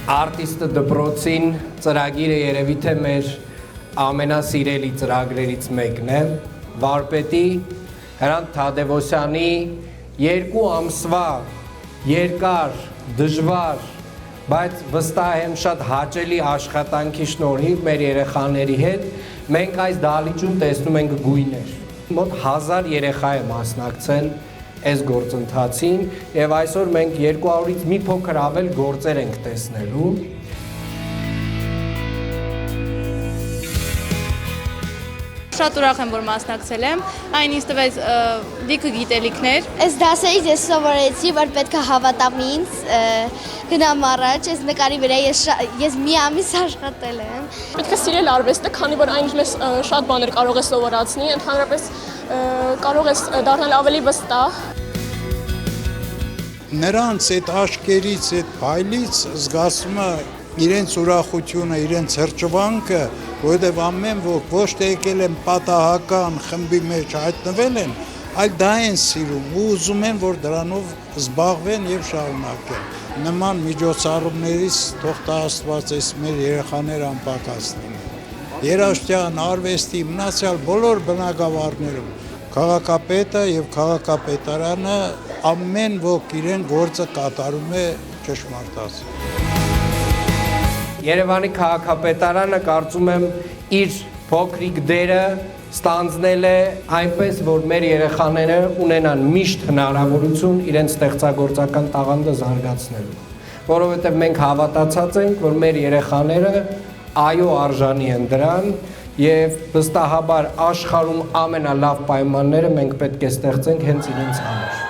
Արտիստը դպրոցին ծրագիրը երևի թե մեր ամենասիրելի ծրագրերից մեկն է, վարպետի Հրանտ Թադևոսյանի 2 ամսվա երկար, դժվար, բայց վստահ եմ շատ հաճելի աշխատանքի շնորհիվ մեր երեխաների հետ մենք այս դահլիճում տեսնում ենք գույներ։ Մոտ 1000 երեխա է մասնակցել այս գործընթացին եւ այսօր մենք 200-ից մի փոքր ավել գործեր ենք տեսնելու։ Շատ ուրախ եմ, որ մասնակցել եմ, այն ինձ տվեց լիքը գիտելիքներ։ Այս դասերից ես սովորեցի, որ պետք է հավատամ ինձ, գնամ առաջ, այս նկարի վրա ես մի ամիս աշխատել եմ։ Պետք է սիրել արվեստը, քանի որ այն մեզ շատ բաներ կարող է սովորացնի, ընդհանրապես կարող ես դառնալ ավելի վստահ։ Նրանց այդ աշկերից, այդ փայլից զգացում է իրենց ուրախությունը, իրենց հրճվանքը, որովհետև ամեն ոք ոչ թե եկել են պատահական խմբի մեջ հայտնվել են, այլ դա են սիրում ու ուզում են, որ դրանով զբաղվեն եւ շարունակեն։ Նման միջոցառումներից թող տա Աստված այս մեր երեխաները անպակաս լինեն։ Երաժշտության, արվեստի, մնացյալ բոլոր բնագավառներում քաղաքապետը եւ քաղաքապետարանը ամեն ոք իրեն գործը կատարում է ճշմարտացի։ Երևանի քաղաքապետարանը կարծում եմ իր փոքրիկ դերը ստանձնել է այնպես, որ մեր երեխաները ունենան միշտ հնարավորություն իրենց ստեղծագործական տաղանդը զարգացնելու, որովհետև մենք հավատացած ենք, որ մեր երեխաները այո արժանի են դրան եւ վստահաբար աշխարհում ամենալավ պայմանները մենք պետք է ստեղծենք հենց իրենց համար։